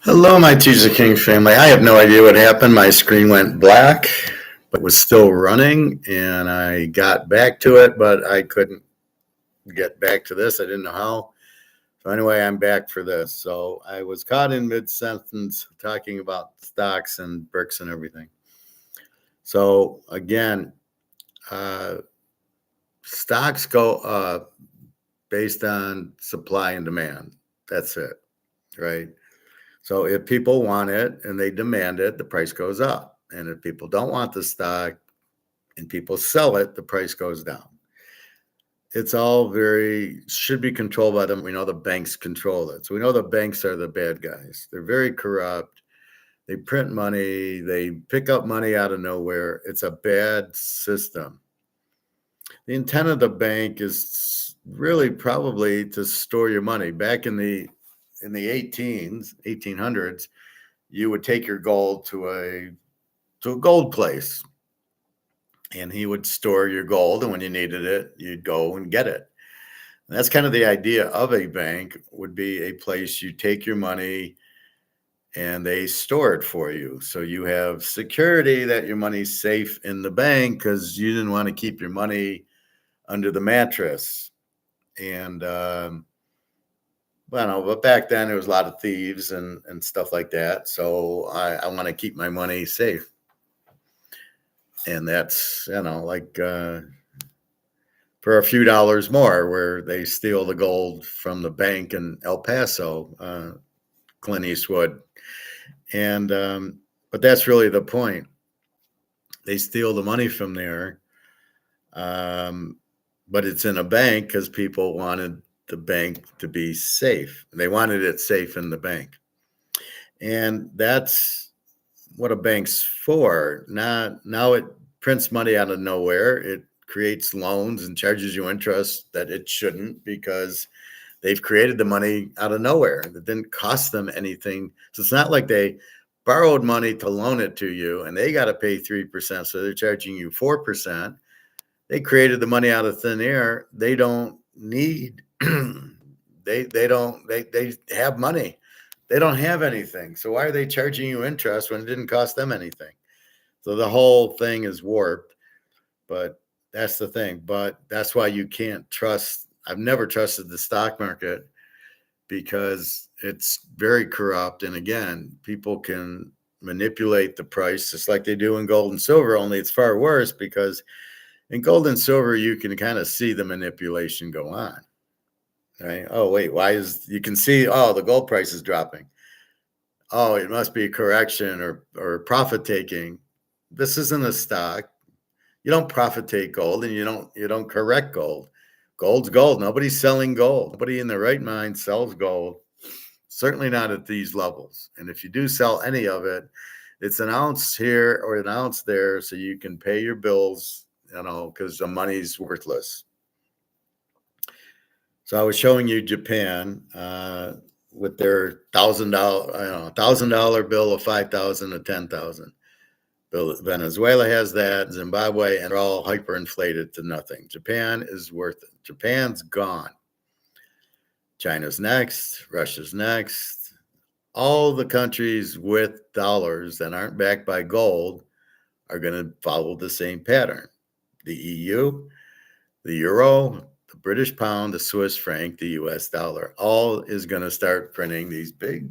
Hello, my Teaserking family. I have no idea what happened. My screen went black, but was still running, and I got back to it, but I couldn't get back to this. I didn't know how. So anyway, I'm back for this. So I was caught in mid-sentence talking about stocks and brics and everything. So again, uh, stocks go up based on supply and demand. That's it, right? So if people want it and they demand it, the price goes up. And if people don't want the stock and people sell it, the price goes down. It's all should be controlled by them. We know the banks control it. So we know the banks are the bad guys. They're very corrupt. They print money. They pick up money out of nowhere. It's a bad system. The intent of the bank is really probably to store your money. Back in the 1800s, you would take your gold to a gold place, and he would store your gold, and when you needed it, you'd go and get it. And that's kind of the idea of a bank, would be a place you take your money and they store it for you. So you have security that your money's safe in the bank because you didn't want to keep your money under the mattress. And well, no, but back then there was a lot of thieves and stuff like that. So I want to keep my money safe. And that's, like for a few dollars more, where they steal the gold from the bank in El Paso, Clint Eastwood. And, but that's really the point. They steal the money from there. But it's in a bank because people wanted the bank to be safe. They wanted it safe in the bank. And that's what a bank's for. Now it prints money out of nowhere. It creates loans and charges you interest that it shouldn't, because they've created the money out of nowhere. It didn't cost them anything. So it's not like they borrowed money to loan it to you and they got to pay 3%. So they're charging you 4%. They created the money out of thin air. They don't need, they have money. They don't have anything. So why are they charging you interest when it didn't cost them anything? So the whole thing is warped, but that's the thing. But that's why you can't trust. I've never trusted the stock market because it's very corrupt. And again, people can manipulate the price just like they do in gold and silver, only it's far worse, because in gold and silver, you can kind of see the manipulation go on. Right? Oh, wait, you can see, oh, the gold price is dropping. Oh, it must be a correction or profit taking. This isn't a stock. You don't profit take gold, and you don't correct gold. Gold's gold. Nobody's selling gold. Nobody in their right mind sells gold. Certainly not at these levels. And if you do sell any of it, it's an ounce here or an ounce there so you can pay your bills, because the money's worthless. So I was showing you Japan with their $1,000 bill of 5,000 to 10,000. Venezuela has that, Zimbabwe, and they're all hyperinflated to nothing. Japan is worth it. Japan's gone. China's next. Russia's next. All the countries with dollars that aren't backed by gold are going to follow the same pattern. The EU, the euro, the British pound, the Swiss franc, the US dollar, all is going to start printing these big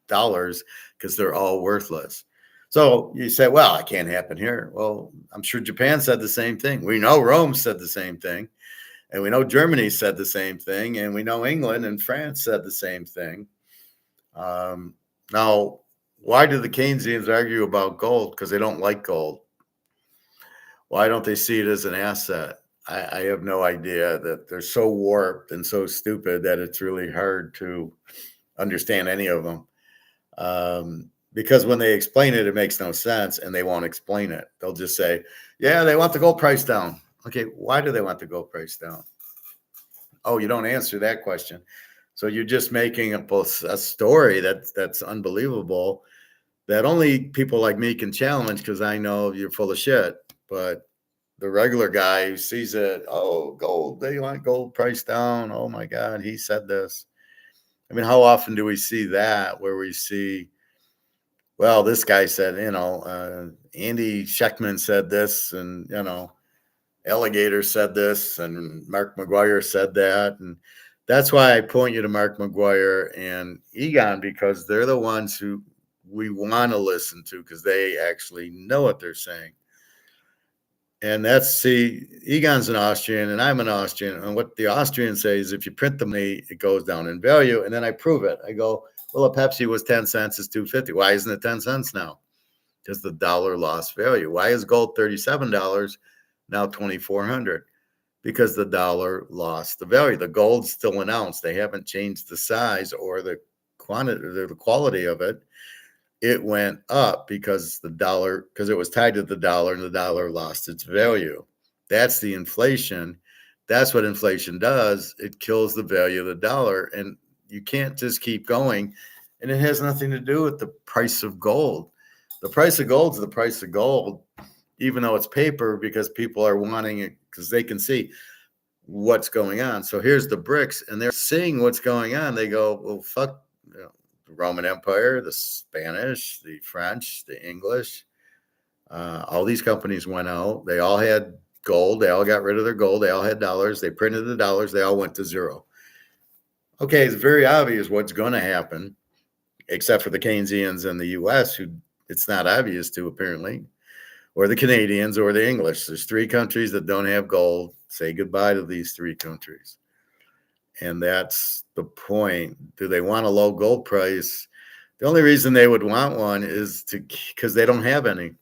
dollars because they're all worthless. So you say, well, it can't happen here. Well, I'm sure Japan said the same thing. We know Rome said the same thing. And we know Germany said the same thing. And we know England and France said the same thing. Now, why do the Keynesians argue about gold? Because they don't like gold. Why don't they see it as an asset? I have no idea. That they're so warped and so stupid that it's really hard to understand any of them. Because when they explain it, it makes no sense, and they won't explain it. They'll just say, yeah, they want the gold price down. Okay, why do they want the gold price down? Oh, you don't answer that question. So you're just making a story that's unbelievable, that only people like me can challenge, because I know you're full of shit. But the regular guy who sees it, oh, gold, they want gold price down. Oh my God, he said this. I mean, how often do we see that, where we see well, this guy said, Andy Scheckman said this, and Alligator said this, and Mark McGuire said that, and that's why I point you to Mark McGuire and Egon, because they're the ones who we want to listen to because they actually know what they're saying. And Egon's an Austrian and I'm an Austrian. And what the Austrians say is if you print the money, it goes down in value. And then I prove it. I go, well, a Pepsi was 10 cents, is 250. Why isn't it 10 cents now? Because the dollar lost value. Why is gold $37 now 2,400? Because the dollar lost the value. The gold's still an ounce. They haven't changed the size or the quantity or the quality of it. It went up because it was tied to the dollar and the dollar lost its value. That's the inflation. That's what inflation does. It kills the value of the dollar. And you can't just keep going. And it has nothing to do with the price of gold. The price of gold is the price of gold, even though it's paper, because people are wanting it because they can see what's going on. So here's the BRICS, and they're seeing what's going on. They go, well, fuck, the Roman Empire, the Spanish, the French, the English. All these companies went out. They all had gold. They all got rid of their gold. They all had dollars. They printed the dollars. They all went to zero. Okay, it's very obvious what's going to happen, except for the Keynesians in the U.S., who it's not obvious to, apparently, or the Canadians or the English. There's 3 countries that don't have gold. Say goodbye to these 3 countries. And that's the point. Do they want a low gold price? The only reason they would want one is because they don't have any.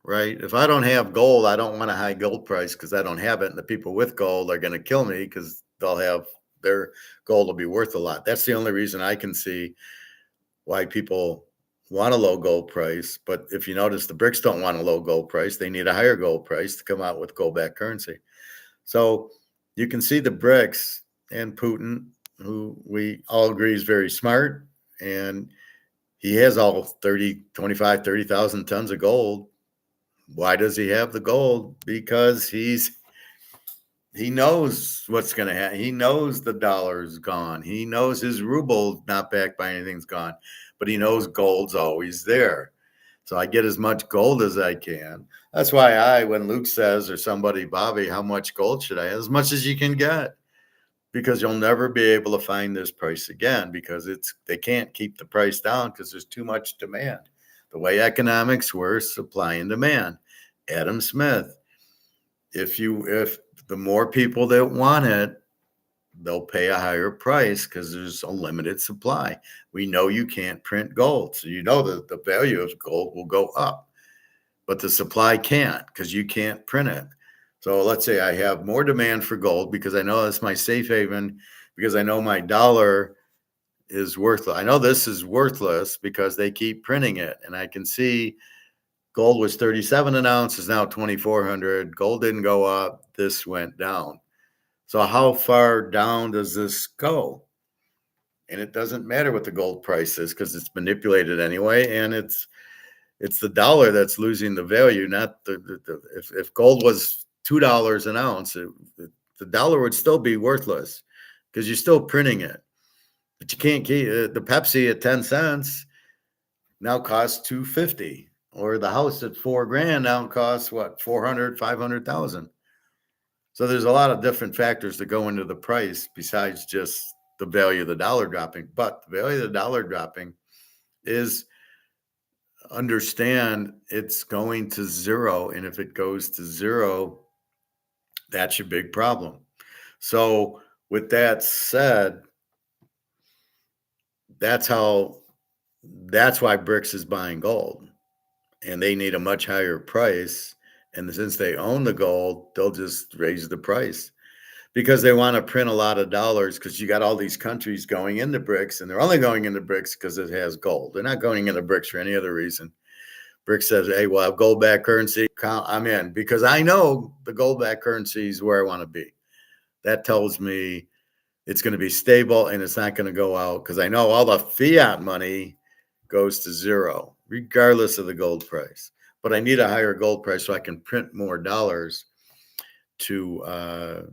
Right? If I don't have gold, I don't want a high gold price because I don't have it. And the people with gold are going to kill me because they'll have their gold will be worth a lot. That's the only reason I can see why people want a low gold price. But if you notice, the BRICS don't want a low gold price. They need a higher gold price to come out with gold-backed currency. So you can see the BRICS and Putin, who we all agree is very smart, and he has all 30,000 tons of gold. Why does he have the gold? Because he knows what's going to happen. He knows the dollar's gone. He knows his ruble not backed by anything's gone, but he knows gold's always there. So I get as much gold as I can. That's why when Luke says, or somebody, Bobby, how much gold should I have? As much as you can get, because you'll never be able to find this price again, because they can't keep the price down because there's too much demand. The way economics works, supply and demand. Adam Smith, if the more people that want it, they'll pay a higher price because there's a limited supply. We know you can't print gold, so you know that the value of gold will go up, but the supply can't because you can't print it. So let's say I have more demand for gold because I know that's my safe haven, because I know my dollar is worthless. I know this is worthless because they keep printing it, and I can see gold was 37 an ounce, is now 2,400. Gold didn't go up. This went down. So how far down does this go? And it doesn't matter what the gold price is because it's manipulated anyway. And it's the dollar that's losing the value, not if gold was $2 an ounce, the dollar would still be worthless because you're still printing it. But you can't keep the Pepsi at 10 cents now costs 250, or the house at $4,000 now costs what, 400, 500,000. So there's a lot of different factors that go into the price besides just the value of the dollar dropping. But the value of the dollar dropping is, understand, it's going to zero. And if it goes to zero, that's your big problem. So with that said, that's why BRICS is buying gold, and they need a much higher price. And since they own the gold, they'll just raise the price because they want to print a lot of dollars, because you got all these countries going into BRICS, and they're only going into BRICS because it has gold. They're not going into BRICS for any other reason. BRICS says, hey, we'll have gold-backed currency. I'm in because I know the gold-backed currency is where I want to be. That tells me it's going to be stable and it's not going to go out, because I know all the fiat money goes to zero, regardless of the gold price. But I need a higher gold price so I can print more dollars to,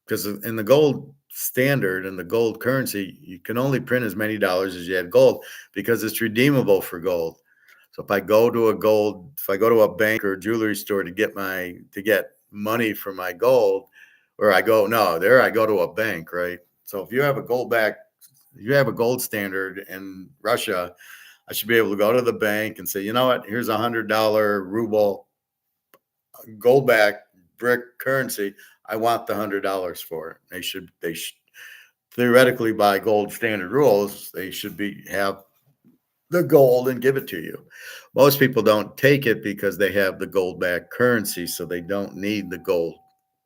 because in the gold, standard and the gold currency, you can only print as many dollars as you had gold because it's redeemable for gold. So if I go to a bank or a jewelry store to get money for my gold, or I go no, there I go to a bank, right? So if you have a gold standard in Russia, I should be able to go to the bank and say, you know what, here's $100 ruble gold back brick currency. I want the $100 for it. They should theoretically by gold standard rules, they should be have the gold and give it to you. Most people don't take it because they have the gold back currency, so they don't need the gold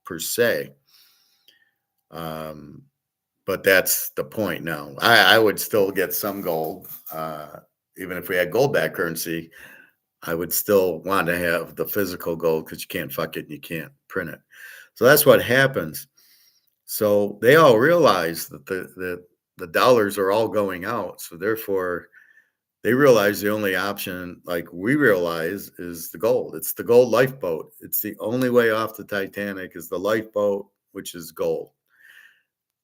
per se. Um, but that's the point now. I would still get some gold, even if we had gold back currency. I would still want to have the physical gold because you can't fuck it and you can't print it. So that's what happens. So they all realize that the dollars are all going out. So therefore, they realize the only option, like we realize, is the gold. It's the gold lifeboat. It's the only way off the Titanic is the lifeboat, which is gold.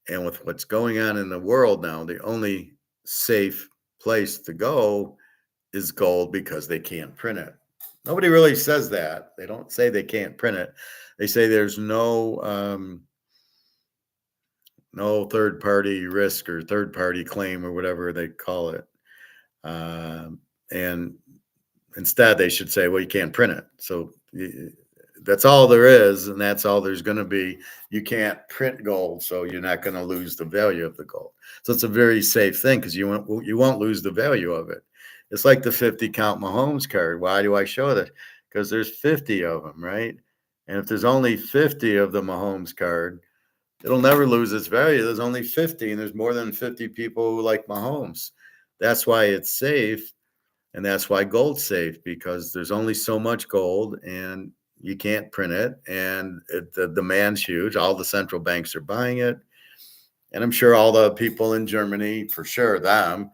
And with what's going on in the world now, the only safe place to go is gold because they can't print it. Nobody really says that. They don't say they can't print it. They say there's no third party risk or third party claim or whatever they call it. And instead, they should say, well, you can't print it. So that's all there is, and that's all there's going to be. You can't print gold, so you're not going to lose the value of the gold. So it's a very safe thing because you won't lose the value of it. It's like the 50 count Mahomes card. Why do I show that? Because there's 50 of them, right? And if there's only 50 of the Mahomes card, it'll never lose its value. There's only 50, and there's more than 50 people who like Mahomes. That's why it's safe, and that's why gold's safe, because there's only so much gold, and you can't print it, and the demand's huge. All the central banks are buying it, and I'm sure all the people in Germany, for sure, them,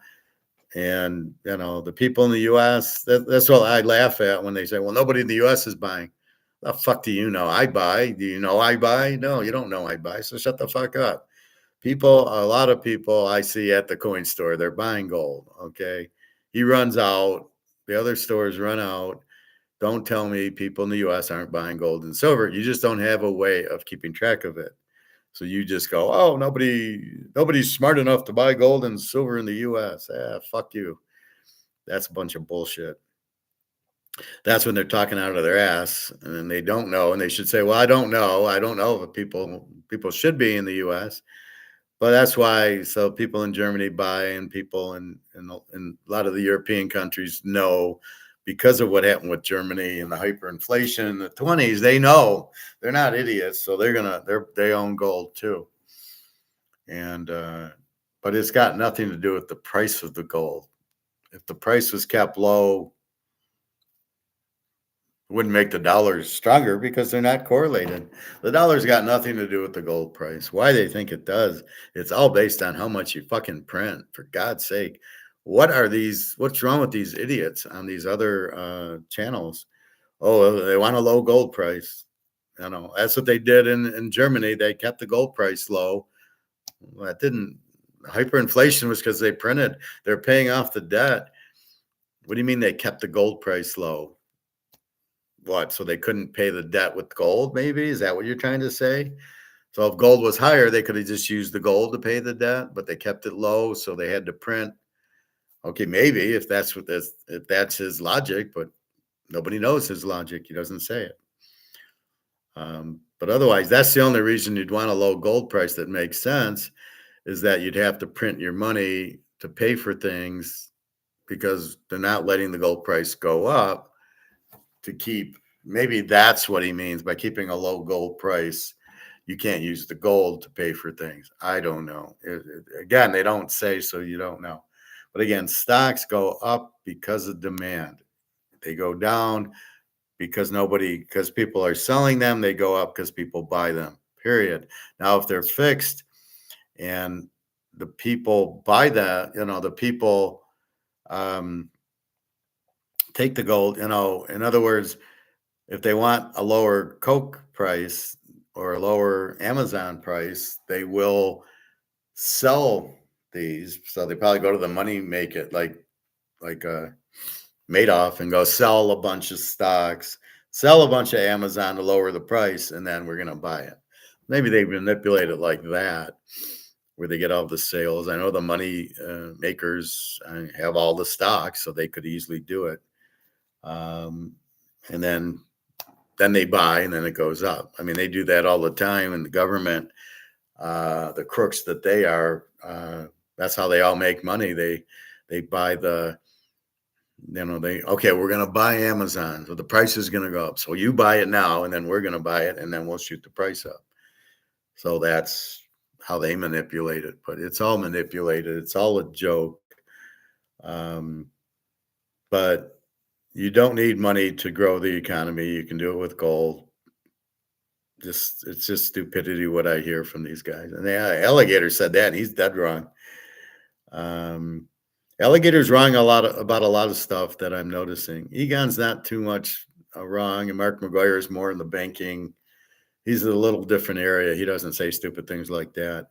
and the people in the U.S. That's what I laugh at when they say, "Well, nobody in the U.S. is buying." The fuck do you know? I buy. Do you know I buy? No, you don't know I buy. So shut the fuck up. A lot of people I see at the coin store, they're buying gold. Okay, he runs out. The other stores run out. Don't tell me people in the U.S. aren't buying gold and silver. You just don't have a way of keeping track of it. So you just go, oh, nobody's smart enough to buy gold and silver in the U.S. Fuck you. That's a bunch of bullshit. That's when they're talking out of their ass and they don't know. And they should say, well, I don't know. I don't know if people should be in the U.S. But that's why. So people in Germany buy, and people in a lot of the European countries know, because of what happened with Germany and the hyperinflation in the 20s. They know, they're not idiots, so they own gold too. And but it's got nothing to do with the price of the gold. If the price was kept low, it wouldn't make the dollars stronger because they're not correlated. The dollar's got nothing to do with the gold price. Why they think it does? It's all based on how much you fucking print. For God's sake, what's wrong with these idiots on these other channels? Oh, they want a low gold price. That's what they did in Germany. They kept the gold price low. Well, that didn't hyperinflation was because they're paying off the debt. What do you mean they kept the gold price low? What? So they couldn't pay the debt with gold, maybe? Is that what you're trying to say? So if gold was higher, they could have just used the gold to pay the debt, but they kept it low, so they had to print. Okay, maybe if that's his logic, but nobody knows his logic. He doesn't say it. But otherwise, that's the only reason you'd want a low gold price that makes sense, is that you'd have to print your money to pay for things because they're not letting the gold price go up to keep. Maybe that's what he means by keeping a low gold price. You can't use the gold to pay for things. I don't know. Again, they don't say, so you don't know. But again, stocks go up because of demand. They go down because people are selling them. They go up because people buy them, period. Now, if they're fixed and the people buy that, the people take the gold, in other words, if they want a lower Coke price or a lower Amazon price, they will sell these. So they probably go to the money make it like Madoff and go sell a bunch of stocks, sell a bunch of Amazon to lower the price, and then we're gonna buy it. Maybe they manipulate it like that, where they get all the sales. I know the money makers have all the stocks, so they could easily do it. Um, and then they buy, and then it goes up. I mean, they do that all the time, and the government, the crooks that they are, that's how they all make money. They buy they okay, we're gonna buy Amazon, so the price is gonna go up. So you buy it now, and then we're gonna buy it, and then we'll shoot the price up. So that's how they manipulate it. But it's all manipulated. It's all a joke. Um, but you don't need money to grow the economy. You can do it with gold. Just it's just stupidity what I hear from these guys. And the alligator said that, and he's dead wrong. Um, Alligator's wrong about a lot of stuff that I'm noticing. Egon's not too much wrong, and Mark McGuire is more in the banking. He's in a little different area. He doesn't say stupid things like that.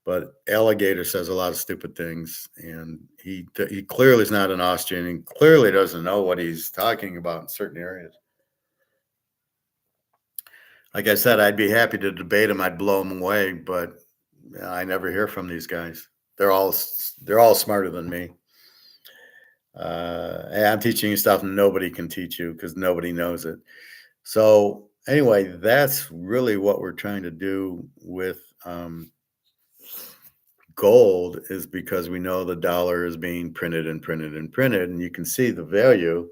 But Alligator says a lot of stupid things, and he clearly is not an Austrian. He clearly doesn't know what he's talking about in certain areas. Like I said, I'd be happy to debate him. I'd blow him away, but I never hear from these guys. They're all smarter than me. And I'm teaching you stuff nobody can teach you because nobody knows it. So anyway, that's really what we're trying to do with gold, is because we know the dollar is being printed and printed and printed, and you can see the value.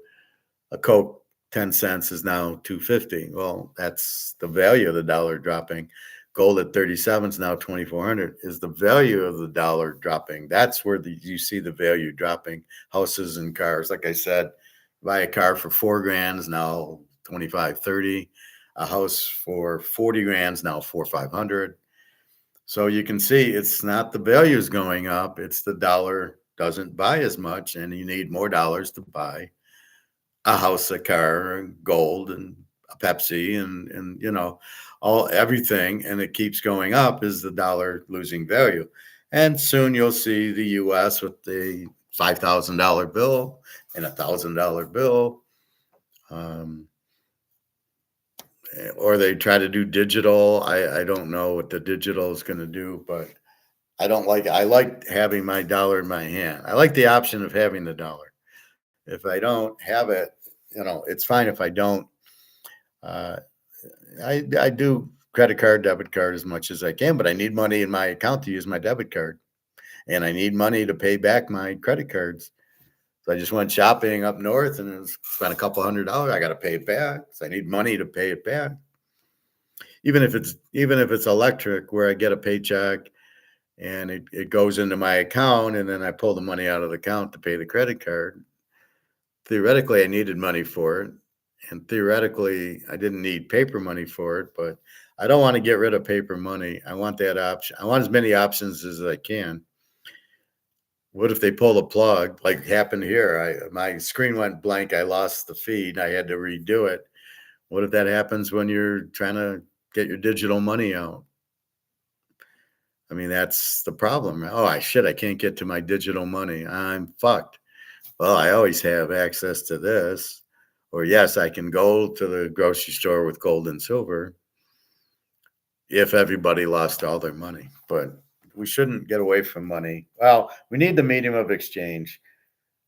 A Coke 10 cents is now 250. Well, that's the value of the dollar dropping. Gold at 37 is now 2,400. Is the value of the dollar dropping? That's where you see the value dropping. Houses and cars. Like I said, buy a car for 4 grand is now 25, 30. A house for 40 grand is now 4,500. So you can see it's not the values going up, it's the dollar doesn't buy as much, and you need more dollars to buy a house, a car, and gold, and a Pepsi, and all everything, and it keeps going up. Is the dollar losing value? And soon you'll see the U.S. with the $5,000 bill and $1,000 bill. Or they try to do digital. I don't know what the digital is going to do, but I don't like it. I like having my dollar in my hand. I like the option of having the dollar. If I don't have it, it's fine if I don't. Uh, I do credit card, debit card as much as I can, but I need money in my account to use my debit card, and I need money to pay back my credit cards. So I just went shopping up north and spent a couple $100. I got to pay it back. So I need money to pay it back. Even if it's electric, where I get a paycheck and it goes into my account, and then I pull the money out of the account to pay the credit card. Theoretically, I needed money for it, and theoretically, I didn't need paper money for it, but I don't want to get rid of paper money. I want that option. I want as many options as I can. What if they pull the plug, like happened here? My screen went blank. I lost the feed. I had to redo it. What if that happens when you're trying to get your digital money out? I mean, that's the problem. Oh, I can't get to my digital money. I'm fucked. Well, I always have access to this. Or yes, I can go to the grocery store with gold and silver if everybody lost all their money. But we shouldn't get away from money. Well, we need the medium of exchange.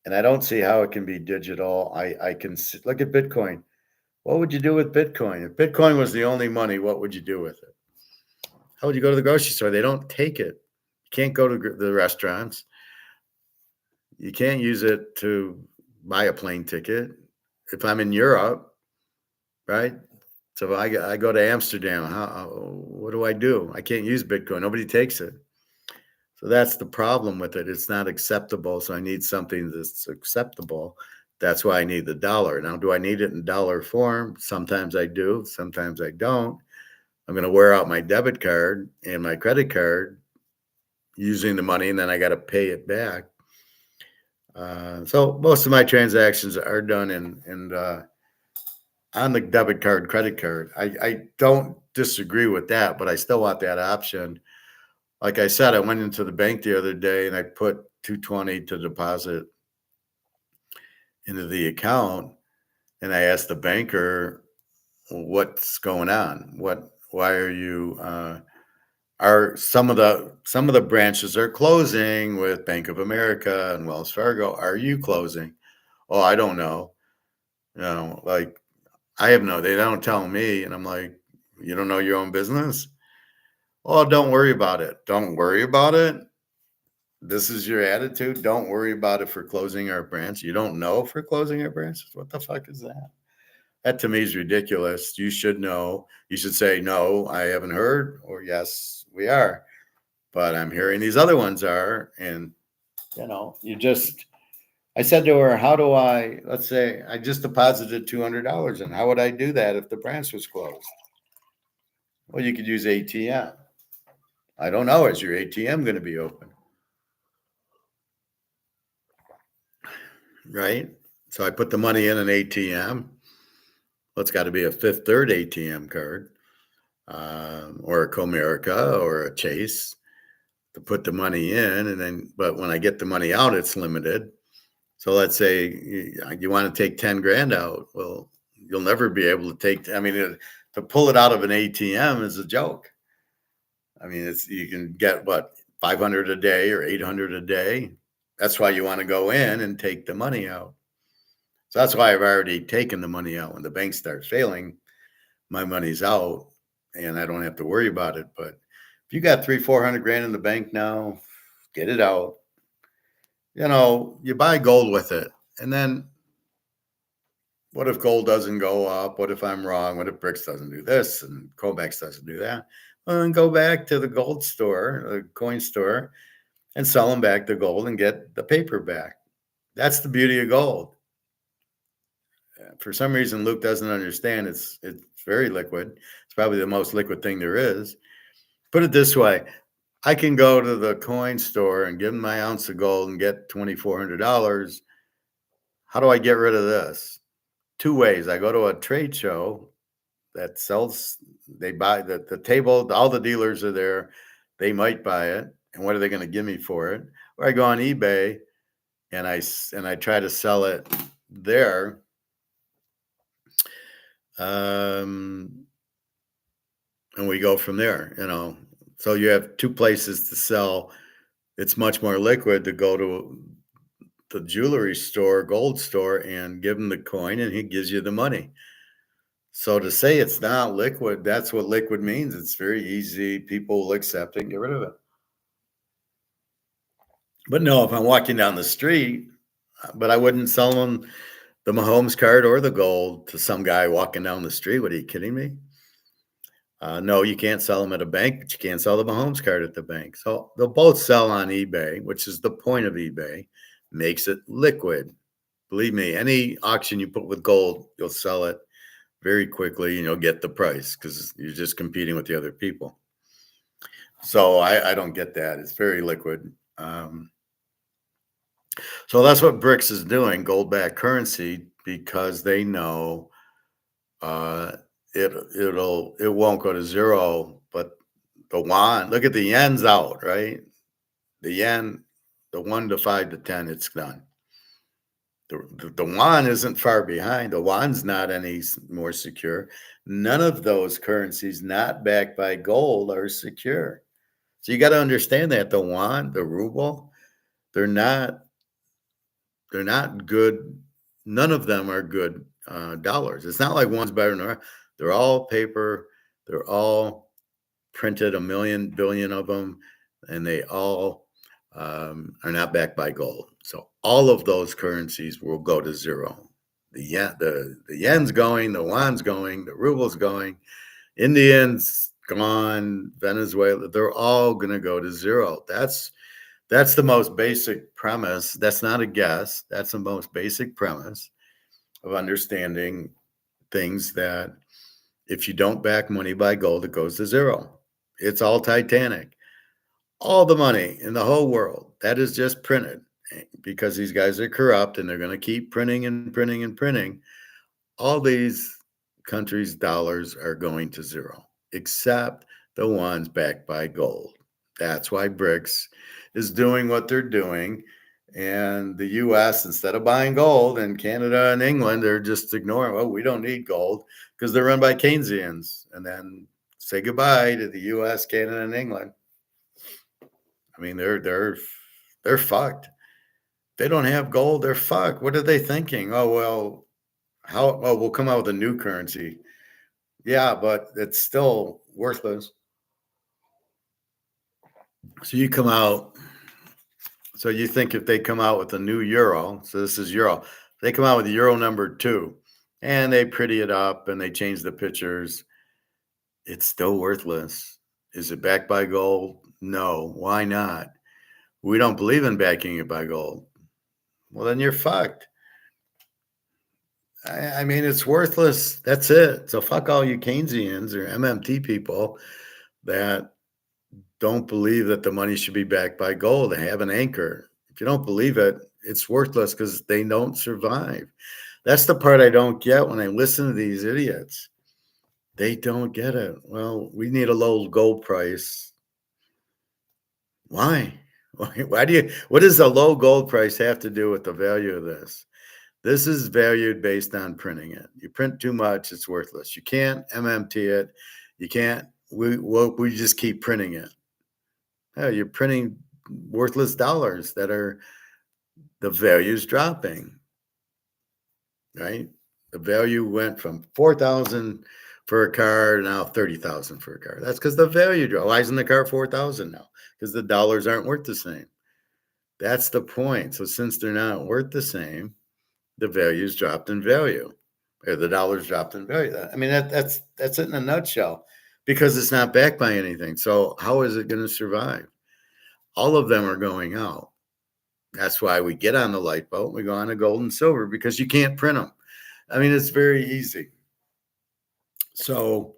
And I don't see how it can be digital. I can look at Bitcoin. What would you do with Bitcoin? If Bitcoin was the only money, what would you do with it? How would you go to the grocery store? They don't take it. You can't go to the restaurants. You can't use it to buy a plane ticket. If I'm in Europe, right? So I go to Amsterdam. What do I do? I can't use Bitcoin. Nobody takes it. So that's the problem with it. It's not acceptable. So I need something that's acceptable. That's why I need the dollar. Now, do I need it in dollar form? Sometimes I do. Sometimes I don't. I'm going to wear out my debit card and my credit card using the money, and then I got to pay it back. So most of my transactions are done on the debit card, credit card. I don't disagree with that, but I still want that option Like I said, I went into the bank the other day and I put 220 to deposit into the account, and I asked the banker, "What's going on? Why are you, are some of the branches are closing with Bank of America and Wells Fargo. Are you closing?" "Oh, I don't know." Like, I have no, they don't tell me. And I'm like, "You don't know your own business?" "Oh, don't worry about it." "Don't worry about it?" This is your attitude? Don't worry about it for closing our branch. You don't know for closing our branches? What the fuck is that? That to me is ridiculous. You should know. You should say, "No, I haven't heard," or "Yes, we are. But I'm hearing these other ones are." And, you just, I said to her, "How do I, let's say I just deposited $200 in. How would I do that if the branch was closed?" "Well, you could use ATM." "I don't know. Is your ATM going to be open?" Right? So I put the money in an ATM. Well, it's got to be a Fifth Third ATM card, or a Comerica or a Chase to put the money in. And then, but when I get the money out, it's limited. So let's say you want to take 10 grand out. Well, you'll never be able to take, I mean, to pull it out of an ATM is a joke. I mean, you can get what, 500 a day or 800 a day. That's why you want to go in and take the money out. So that's why I've already taken the money out. When the bank starts failing, my money's out and I don't have to worry about it. But if you got 300, 400 grand in the bank now, get it out. You buy gold with it. And then what if gold doesn't go up? What if I'm wrong? What if brics doesn't do this and Comex doesn't do that? Well, then go back to the gold store, the coin store, and sell them back the gold and get the paper back. That's the beauty of gold. For some reason, Luke doesn't understand. It's very liquid. It's probably the most liquid thing there is. Put it this way: I can go to the coin store and give them my ounce of gold and get $2,400. How do I get rid of this? Two ways. I go to a trade show that sells. They buy the table. All the dealers are there. They might buy it, and what are they going to give me for it? Or I go on eBay and I try to sell it there. Um, and we go from there. So you have two places to sell. It's much more liquid to go to the jewelry store, gold store, and give him the coin and he gives you the money. So to say it's not liquid, that's what liquid means. It's very easy. People will accept it and get rid of it. But no, if I'm walking down the street, but I wouldn't sell them the Mahomes card or the gold to some guy walking down the street. What, are you kidding me? No, you can't sell them at a bank, but you can't sell the Mahomes card at the bank. So they'll both sell on eBay, which is the point of eBay, makes it liquid. Believe me, any auction you put with gold, you'll sell it very quickly and you'll get the price because you're just competing with the other people. So I don't get that. It's very liquid. So that's what BRICS is doing, gold-backed currency, because they know uh, it won't go to zero. But the yuan, look at the yen's out, right? The yen, the 1 to 5 to 10, it's done. The yuan isn't far behind. The yuan's not any more secure. None of those currencies not backed by gold are secure. So you got to understand that the yuan, the ruble, they're not they're not good. None of them are good dollars. It's not like one's better than the other. They're all paper. They're all printed, a million billion of them, and they all are not backed by gold. So all of those currencies will go to zero. The yen's going, the yuan's going, the ruble's going, Indians gone, Venezuela. They're all going to go to zero. That's the most basic premise. That's not a guess. That's the most basic premise of understanding things, that if you don't back money by gold, it goes to zero. It's all Titanic. All the money in the whole world, that is just printed because these guys are corrupt and they're going to keep printing and printing and printing. All these countries' dollars are going to zero, except the ones backed by gold. That's why BRICS is doing what they're doing. And the US, instead of buying gold, and Canada and England, they're just ignoring, well, we don't need gold because they're run by Keynesians. And then say goodbye to the US, Canada, and England. I mean, they're fucked. They don't have gold, they're fucked. What are they thinking? Oh, well, how oh, we'll come out with a new currency. Yeah, but it's still worthless. So you come out So you think if they come out with a new euro, so this is euro, they come out with euro number two and they pretty it up and they change the pictures, it's still worthless. Is it backed by gold? No. Why not? We don't believe in backing it by gold. Well, then you're fucked. I mean, it's worthless. That's it. So fuck all you Keynesians or MMT people that don't believe that the money should be backed by gold. They have an anchor. If you don't believe it, it's worthless because they don't survive. That's the part I don't get when I listen to these idiots. They don't get it. Well, we need a low gold price. Why? Why do you, what does the low gold price have to do with the value of this? This is valued based on printing it. You print too much, it's worthless. You can't MMT it. You can't, we just keep printing it. Yeah, you're printing worthless dollars that are the value's dropping, right? The value went from 4,000 for a car now 30,000 for a car. That's because the value dropped. Why isn't the car 4,000 now? Because the dollars aren't worth the same. That's the point. So since they're not worth the same, the value's dropped in value, or the dollars dropped in value. I mean, that's it in a nutshell, because it's not backed by anything. So how is it going to survive? All of them are going out. That's why we get on the light boat. We go on to gold and silver because you can't print them. I mean, it's very easy. So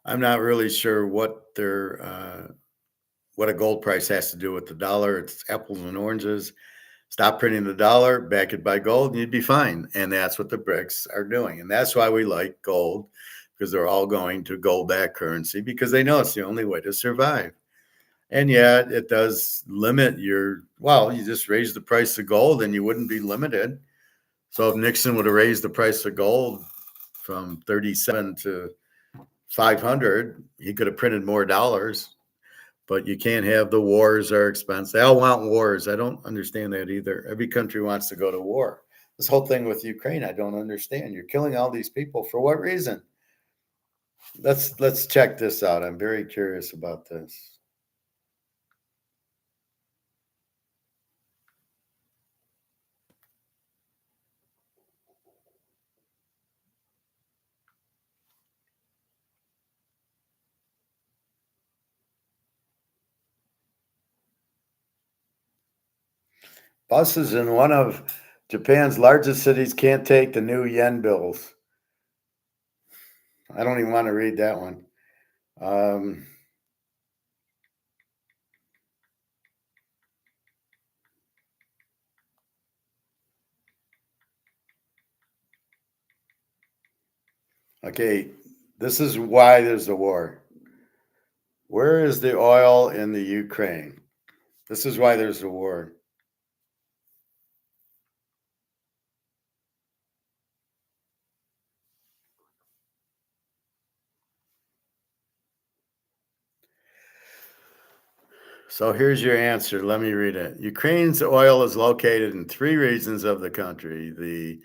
I'm not really sure what a gold price has to do with the dollar. It's apples and oranges. Stop printing the dollar, back it by gold, and you'd be fine. And that's what the BRICS are doing. And that's why we like gold, because they're all going to gold-backed currency because they know it's the only way to survive. And yet it does limit you just raise the price of gold and you wouldn't be limited. So if Nixon would have raised the price of gold from 37 to 500, he could have printed more dollars. But you can't have the wars are expensive. They all want wars. I don't understand that either. Every country wants to go to war. This whole thing with Ukraine, I don't understand. You're killing all these people for what reason? Let's check this out. I'm very curious about this. Buses in one of Japan's largest cities can't take the new yen bills. I don't even want to read that one. Um, okay, this is why there's a war. Where is the oil in the Ukraine? This is why there's a war. So here's your answer. Let me read it. Ukraine's oil is located in three regions of the country: the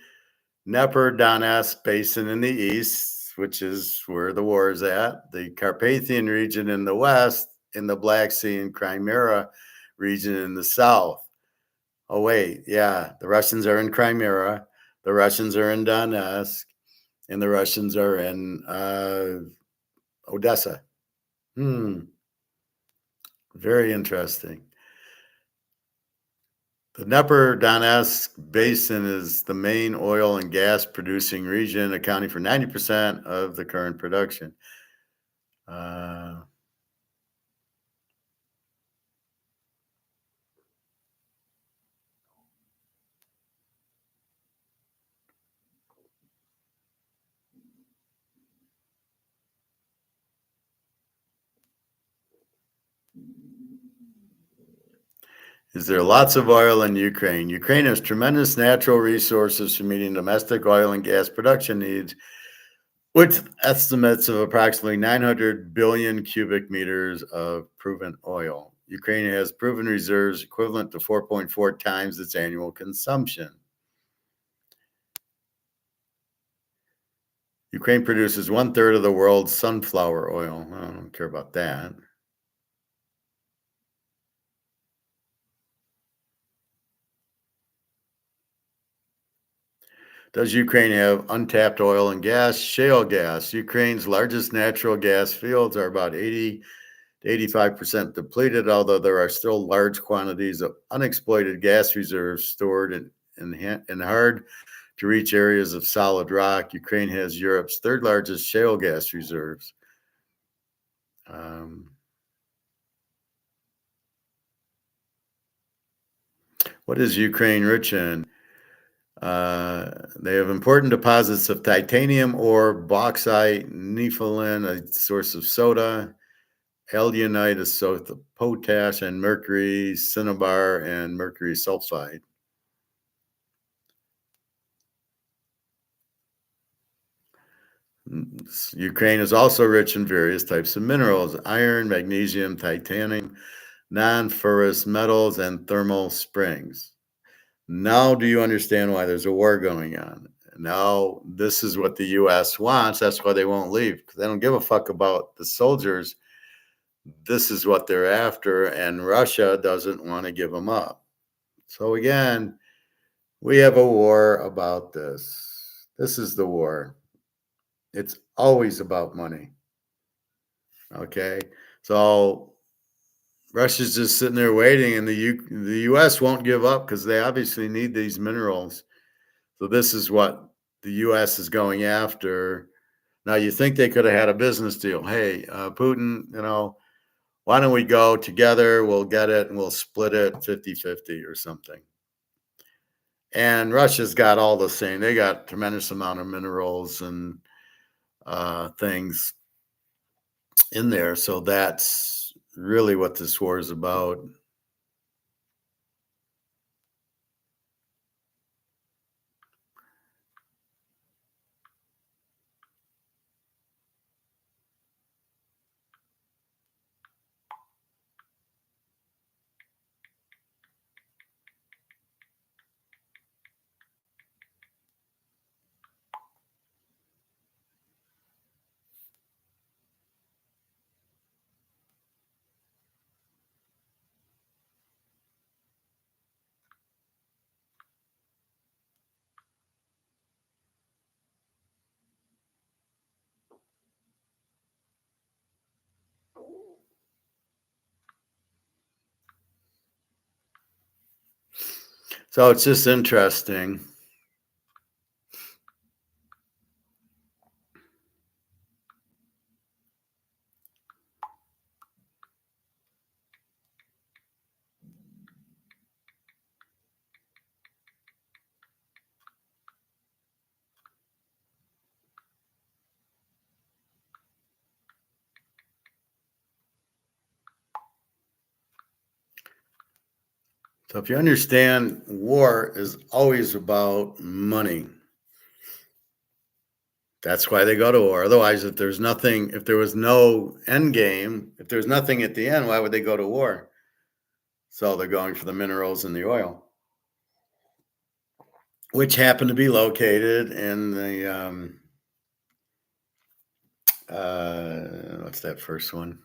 Dnieper Donetsk Basin in the east, which is where the war is at, the Carpathian region in the west, and the Black Sea and Crimea region in the south. Oh, wait. Yeah. The Russians are in Crimea, the Russians are in Donetsk, and the Russians are in Odessa. Very interesting. The Dnieper Donetsk Basin is the main oil and gas producing region, accounting for 90% of the current production. Uh, Is there lots of oil in Ukraine? Ukraine has tremendous natural resources for meeting domestic oil and gas production needs, with estimates of approximately 900 billion cubic meters of proven oil. Ukraine has proven reserves equivalent to 4.4 times its annual consumption. Ukraine produces 1/3 of the world's sunflower oil. I don't care about that. Does Ukraine have untapped oil and gas? Shale gas. Ukraine's largest natural gas fields are about 80 to 85% depleted, although there are still large quantities of unexploited gas reserves stored in hard to reach areas of solid rock. Ukraine has Europe's third largest shale gas reserves. Um, what is Ukraine rich in? They have important deposits of titanium ore, bauxite, nepheline, a source of soda, alunite, a source of potash, and mercury, cinnabar, and mercury sulfide. Ukraine is also rich in various types of minerals: iron, magnesium, titanium, non-ferrous metals, and thermal springs. Now, do you understand why there's a war going on? Now, this is what the US wants. That's why they won't leave, because they don't give a fuck about the soldiers. This is what they're after, and Russia doesn't want to give them up. So, again, we have a war about this. This is the war. It's always about money. Okay. So, Russia's just sitting there waiting, and the US won't give up because they obviously need these minerals. So this is what the U.S. is going after. Now, you think they could have had a business deal. Hey, Putin, why don't we go together? We'll get it and we'll split it 50-50 or something. And Russia's got all the same. They got tremendous amount of minerals and things in there. So that's really what this war is about. So it's just interesting. So if you understand, war is always about money. That's why they go to war. Otherwise, if there was no end game, if there's nothing at the end, why would they go to war? So they're going for the minerals and the oil, which happen to be located in the what's that first one?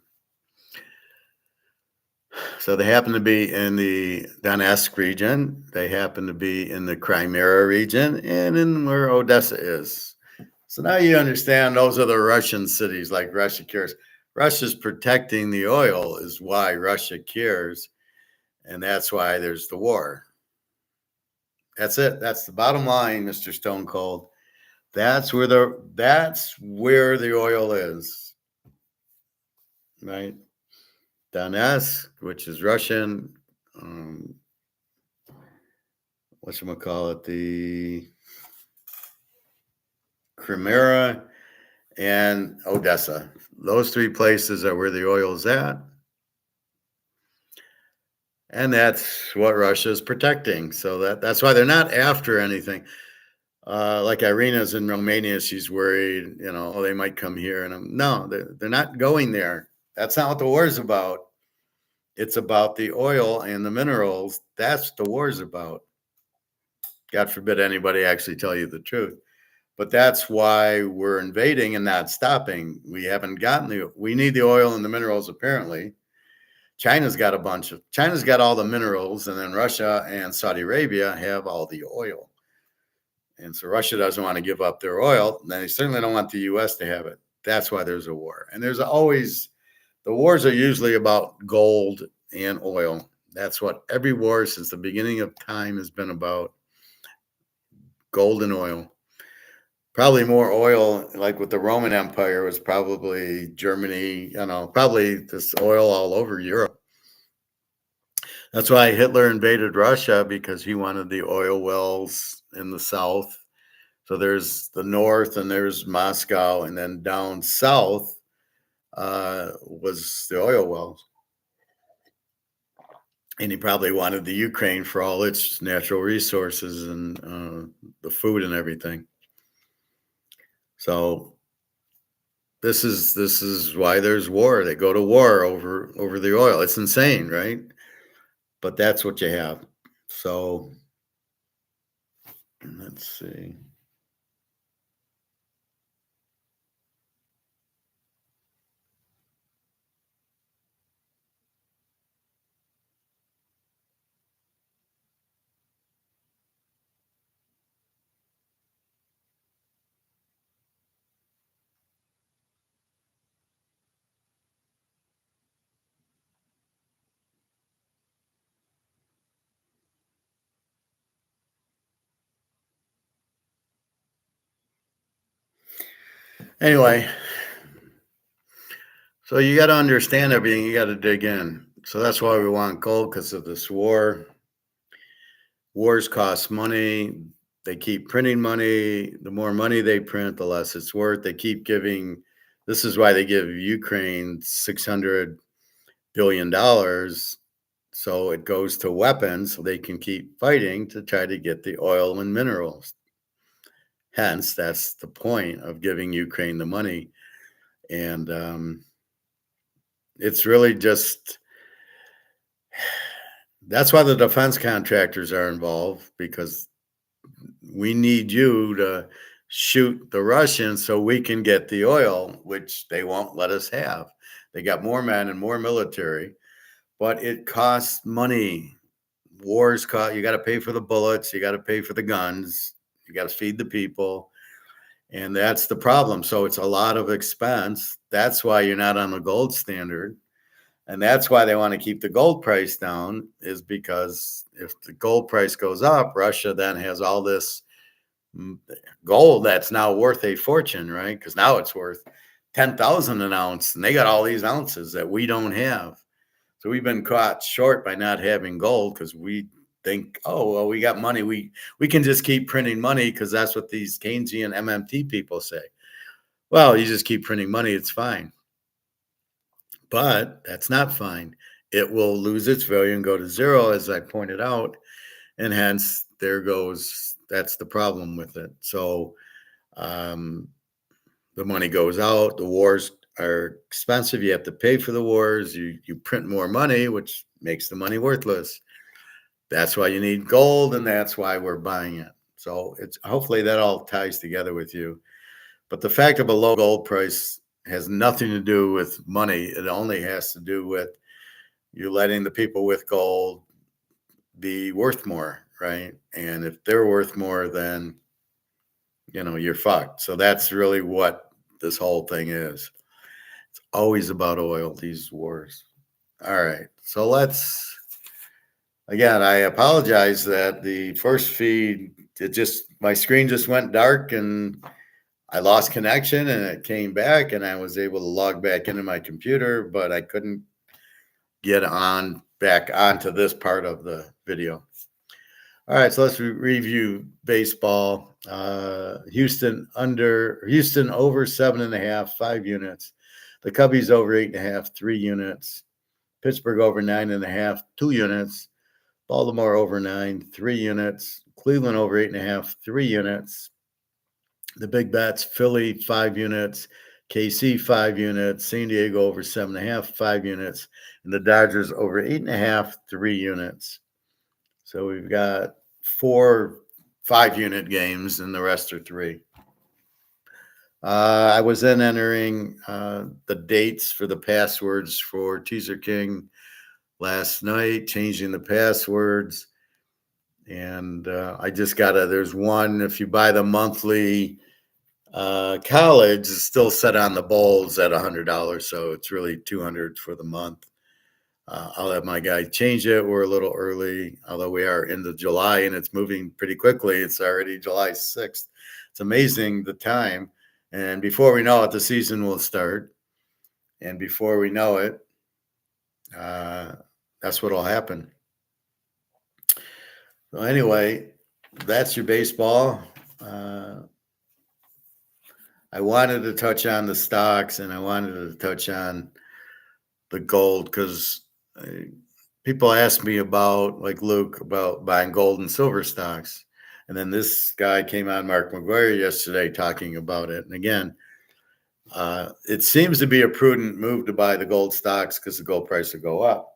So they happen to be in the Donetsk region. They happen to be in the Crimea region, and in where Odessa is. So now you understand those are the Russian cities, like Russia cares. Russia's protecting the oil is why Russia cares, and that's why there's the war. That's it. That's the bottom line, Mr. Stone Cold. That's where the oil is, right? Donetsk, which is Russian, whatchamacallit, the Crimea and Odessa. Those three places are where the oil is at. And that's what Russia is protecting. So that's why they're not after anything. Like Irina's in Romania, she's worried, oh, they might come here. And no, they're not going there. That's not what the war is about. It's about the oil and the minerals. That's the war's about. God forbid anybody actually tell you the truth. But that's why we're invading and not stopping. We haven't gotten we need the oil and the minerals apparently. China's got all the minerals, and then Russia and Saudi Arabia have all the oil. And so Russia doesn't want to give up their oil. And they certainly don't want the US to have it. That's why there's a war. And the wars are usually about gold and oil. That's what every war since the beginning of time has been about, gold and oil. Probably more oil, like with the Roman Empire, was probably Germany, probably this oil all over Europe. That's why Hitler invaded Russia, because he wanted the oil wells in the south. So there's the north and there's Moscow, and then down south was the oil wells. And he probably wanted the Ukraine for all its natural resources and the food and everything. So this is why there's war. They go to war over the oil. It's insane, right? But that's what you have. So let's see. Anyway, so you got to understand everything. You got to dig in. So that's why we want gold, because of this war. Wars cost money. They keep printing money. The more money they print, the less it's worth. They keep giving. This is why they give Ukraine $600 billion. So it goes to weapons so they can keep fighting to try to get the oil and minerals. Hence, that's the point of giving Ukraine the money. And it's really just, that's why the defense contractors are involved, because we need you to shoot the Russians so we can get the oil, which they won't let us have. They got more men and more military, but it costs money. Wars cost, you got to pay for the bullets, you got to pay for the guns, you got to feed the people. And that's the problem. So it's a lot of expense. That's why you're not on the gold standard. And that's why they want to keep the gold price down, is because if the gold price goes up, Russia then has all this gold that's now worth a fortune, right? Because now it's worth 10,000 an ounce, and they got all these ounces that we don't have. So we've been caught short by not having gold, because we think, oh, well, we got money. We can just keep printing money, because that's what these Keynesian MMT people say. Well, you just keep printing money, it's fine. But that's not fine. It will lose its value and go to zero, as I pointed out. And hence, that's the problem with it. So the money goes out. The wars are expensive. You have to pay for the wars. You print more money, which makes the money worthless. That's why you need gold, and that's why we're buying it. So it's hopefully that all ties together with you. But the fact of a low gold price has nothing to do with money. It only has to do with you letting the people with gold be worth more, right? And if they're worth more, then you're fucked. So that's really what this whole thing is. It's always about oil, these wars. All right. So again, I apologize that the first feed, my screen just went dark and I lost connection, and it came back, and I was able to log back into my computer, but I couldn't get back onto this part of the video. All right, so let's review baseball. Houston over 7.5, 5 units. The Cubbies over 8.5, 3 units. Pittsburgh over 9.5, 2 units. Baltimore over 9, 3 units. Cleveland over 8.5, 3 units. The big bets: Philly 5 units, KC 5 units, San Diego over 7.5, 5 units, and the Dodgers over 8.5, 3 units. So we've got 4 5-unit games, and the rest are 3. I was then entering the dates for the passwords for Teaserking last night, changing the passwords. And I just there's one, if you buy the monthly college, is still set on the bowls at $100. So it's really $200 for the month. I'll have my guy change it. We're a little early, although we are into July and it's moving pretty quickly. It's already July 6th. It's amazing the time. And before we know it, the season will start. And before we know it, that's what will happen. So anyway, that's your baseball. I wanted to touch on the stocks, and I wanted to touch on the gold because people ask me about, like Luke, about buying gold and silver stocks. And then this guy came on, Mark McGuire, yesterday talking about it. And again, it seems to be a prudent move to buy the gold stocks because the gold price will go up.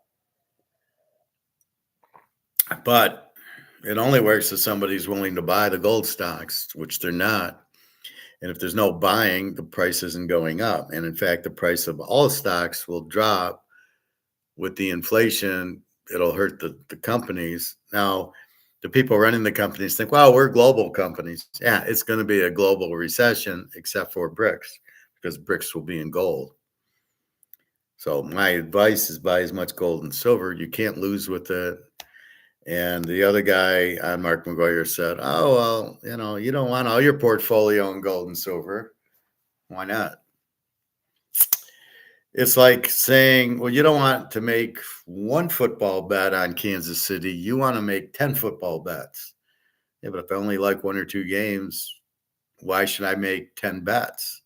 But it only works if somebody's willing to buy the gold stocks, which they're not. And if there's no buying, the price isn't going up. And in fact, the price of all stocks will drop with the inflation. It'll hurt the companies. Now, the people running the companies think, well, we're global companies. Yeah, it's going to be a global recession, except for brics, because brics will be in gold. So my advice is buy as much gold and silver. You can't lose with it. And the other guy on Mark McGuire said, oh, well, you don't want all your portfolio in gold and silver. Why not? It's like saying, well, you don't want to make one football bet on Kansas City. You want to make 10 football bets. Yeah, but if I only like 1 or 2 games, why should I make 10 bets?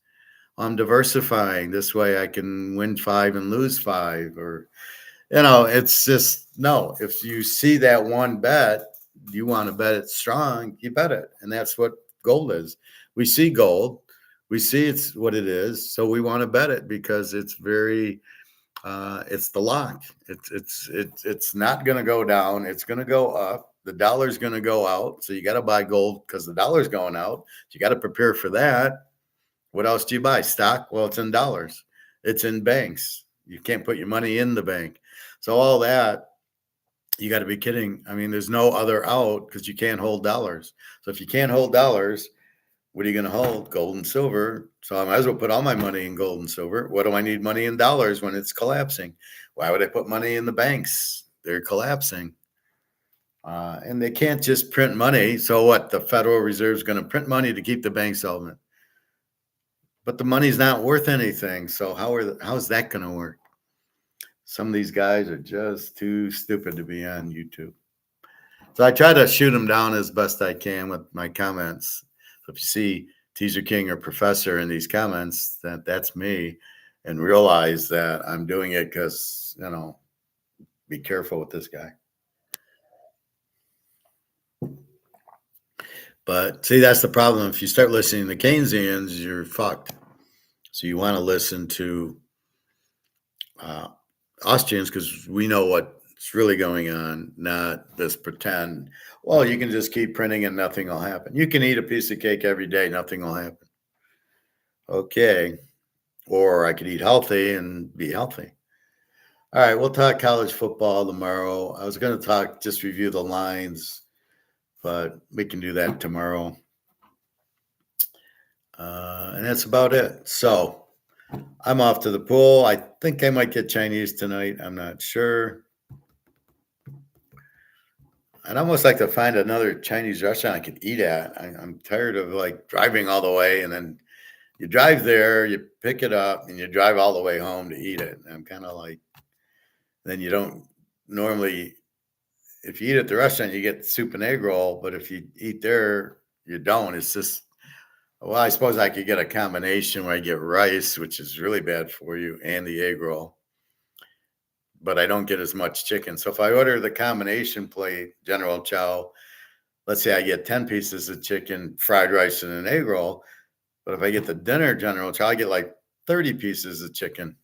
I'm diversifying. This way I can win 5 and lose 5. Or, it's just, no. If you see that one bet, you want to bet it strong, you bet it. And that's what gold is. We see gold. We see it's what it is, so we want to bet it because it's very, it's the lock. It's not going to go down. It's going to go up. The dollar's going to go out, so you got to buy gold because the dollar's going out. You got to prepare for that. What else do you buy? Stock? Well, it's in dollars. It's in banks. You can't put your money in the bank. So all that, you got to be kidding. I mean, there's no other out because you can't hold dollars. So if you can't hold dollars, what are you going to hold? Gold and silver. So I might as well put all my money in gold and silver. What do I need money in dollars when it's collapsing? Why would I put money in the banks? They're collapsing. And they can't just print money. So what? The Federal Reserve is going to print money to keep the banks solvent. But the money's not worth anything. So how's that going to work? Some of these guys are just too stupid to be on YouTube. So I try to shoot them down as best I can with my comments. So if you see Teaserking or Professor in these comments, that's me, and realize that I'm doing it because, be careful with this guy. But see, that's the problem. If you start listening to Keynesians, you're fucked. So you want to listen to Austrians because we know what's really going on, not this pretend, well, you can just keep printing and nothing will happen. You can eat a piece of cake every day, nothing will happen. Okay. Or I could eat healthy and be healthy. All right, we'll talk college football tomorrow. I was going to just review the lines, but we can do that tomorrow. And that's about it. So I'm off to the pool. I think I might get Chinese tonight. I'm not sure. I'd almost like to find another Chinese restaurant I could eat at. I'm tired of driving all the way, and then you drive there, you pick it up, and you drive all the way home to eat it. And I'm kind of like, then you don't normally, if you eat at the restaurant, you get soup and egg roll, but if you eat there, you don't. It's just, well, I suppose I could get a combination where I get rice, which is really bad for you, and the egg roll. but I don't get as much chicken. So if I order the combination plate, General Chow, let's say I get 10 pieces of chicken, fried rice, and an egg roll. But if I get the dinner General Chow, I get like 30 pieces of chicken.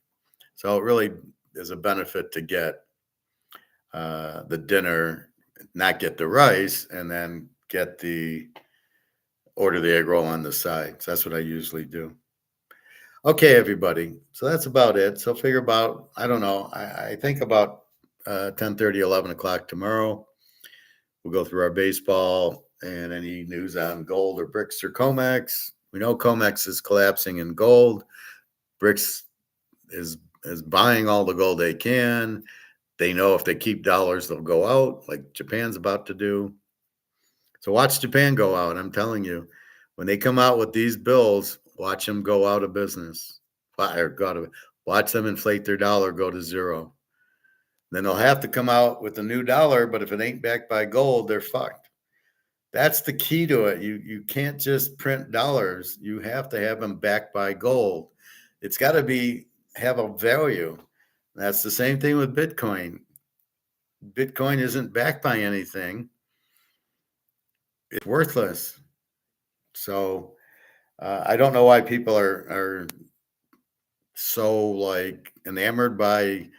So it really is a benefit to get the dinner, not get the rice, and then order the egg roll on the side. So that's what I usually do. Okay, everybody. So that's about it. So figure about, I don't know, I think about 10:30, 11 o'clock tomorrow. We'll go through our baseball and any news on gold or brics or COMEX. We know COMEX is collapsing in gold. Brics is buying all the gold they can. They know if they keep dollars, they'll go out, like Japan's about to do. So watch Japan go out. I'm telling you, when they come out with these bills, watch them go out of business. Watch them inflate their dollar, go to zero. Then they'll have to come out with a new dollar, but if it ain't backed by gold, they're fucked. That's the key to it. You can't just print dollars. You have to have them backed by gold. It's got to have a value. That's the same thing with Bitcoin. Bitcoin isn't backed by anything. It's worthless. So I don't know why people are so like enamored by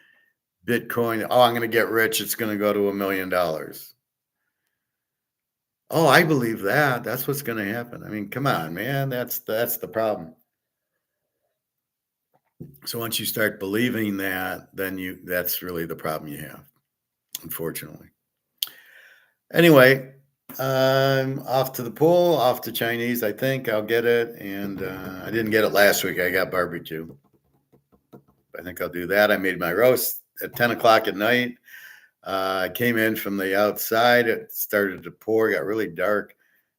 Bitcoin. Oh, I'm going to get rich. It's going to go to $1 million. Oh, I believe that. That's what's going to happen. I mean, come on, man. That's the problem. So once you start believing that, then that's really the problem you have, unfortunately. Anyway, I'm off to the pool, off to Chinese. I think I'll get it. And I didn't get it last week. I got barbecue. I think I'll do that. I made my roast at 10 o'clock at night. I came in from the outside. It started to pour, got really dark.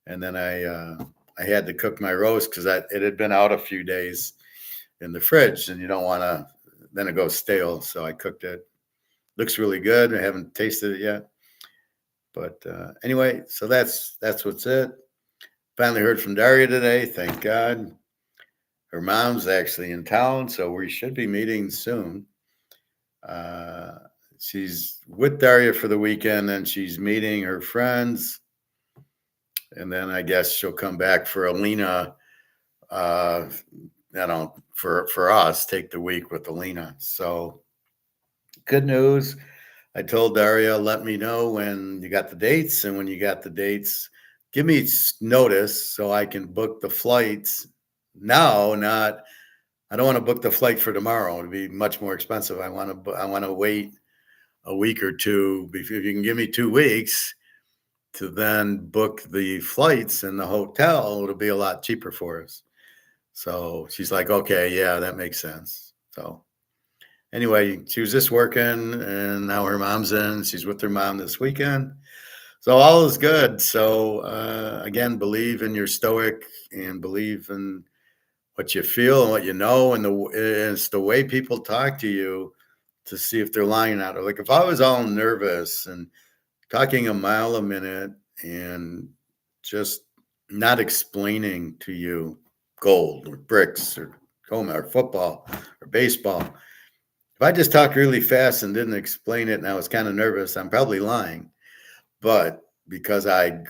And then I had to cook my roast because it had been out a few days in the fridge, and you don't want to, then it goes stale. So I cooked it. Looks really good. I haven't tasted it yet. But anyway, so that's what's it. Finally heard from Daria today. Thank God. Her mom's actually in town, so we should be meeting soon. She's with Daria for the weekend, and she's meeting her friends. And then I guess she'll come back for Alina, for us, take the week with Alina. So good news. I told Daria, let me know when you got the dates. And when you got the dates, give me notice so I can book the flights now. I don't want to book the flight for tomorrow. It'd be much more expensive. I want to wait a week or two. If you can give me 2 weeks to then book the flights and the hotel, it'll be a lot cheaper for us. So she's like, okay, yeah, that makes sense. So anyway, she was just working, and now her mom's in. She's with her mom this weekend. So all is good. So again, believe in your stoic and believe in what you feel and what you know. And it's the way people talk to you to see if they're lying out. Or like if I was all nervous and talking a mile a minute and just not explaining to you gold or brics or coma or football or baseball. If I just talked really fast and didn't explain it and I was kind of nervous, I'm probably lying. But because I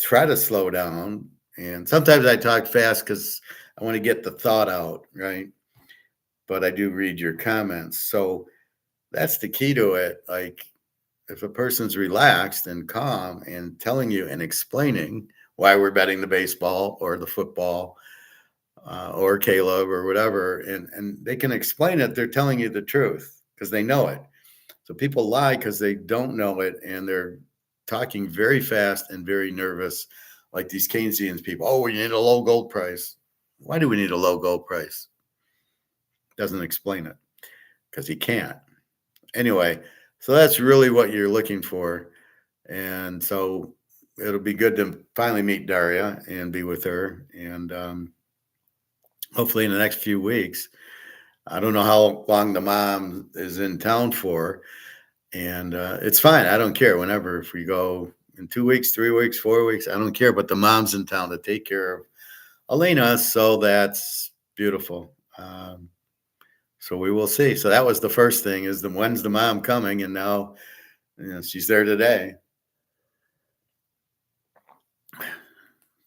try to slow down, and sometimes I talk fast because I want to get the thought out, right? But I do read your comments. So that's the key to it. Like if a person's relaxed and calm and telling you and explaining why we're betting the baseball or the football or Caleb or whatever, and they can explain it, they're telling you the truth because they know it. So people lie because they don't know it, and they're talking very fast and very nervous, like these Keynesian people. Oh, we need a low gold price. Why do we need a low gold price? Doesn't explain it because he can't. Anyway, so that's really what you're looking for. And so it'll be good to finally meet Daria and be with her. And hopefully in the next few weeks. I don't know how long the mom is in town for. And it's fine. I don't care. Whenever, if we go in 2 weeks, 3 weeks, 4 weeks, I don't care. But the mom's in town to take care of Elena. So that's beautiful. So we will see. So that was the first thing, is the when's the mom coming? And now, she's there today.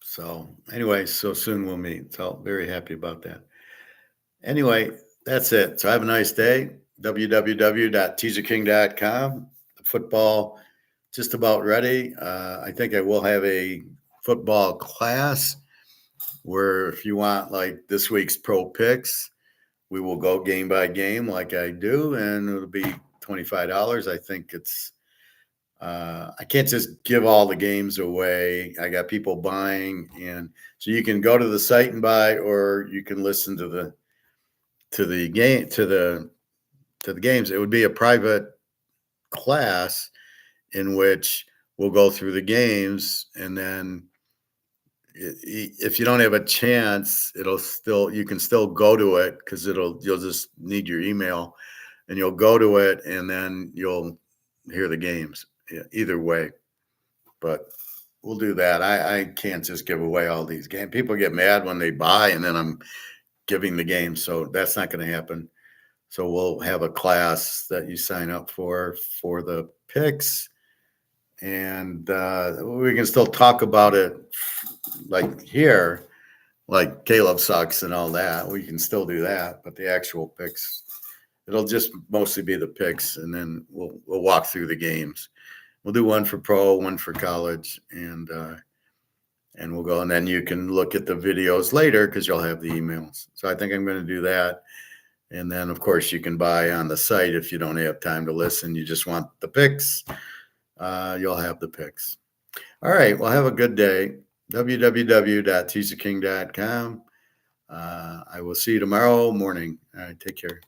So anyway, so soon we'll meet. So very happy about that. Anyway, that's it. So have a nice day. www.teaserking.com. Football just about ready. I think I will have a football class where, if you want like this week's pro picks, we will go game by game like I do, and it'll be $25. I think it's I can't just give all the games away. I got people buying, and so you can go to the site and buy, or you can listen to the game to the games. It would be a private class in which we'll go through the games, and then if you don't have a chance, you can still go to it, because you'll just need your email, and you'll go to it, and then you'll hear the games. Yeah, either way, but we'll do that. I can't just give away all these games. People get mad when they buy and then I'm giving the game, so that's not going to happen. So we'll have a class that you sign up for the picks, and we can still talk about it like here, like Caleb sucks and all that. We can still do that, but the actual picks, it'll just mostly be the picks, and then we'll walk through the games. We'll do one for pro, one for college, and we'll go. And then you can look at the videos later because you'll have the emails. So I think I'm going to do that. And then, of course, you can buy on the site if you don't have time to listen. You just want the picks. You'll have the picks. All right. Well, have a good day. www.teaserking.com. I will see you tomorrow morning. All right. Take care.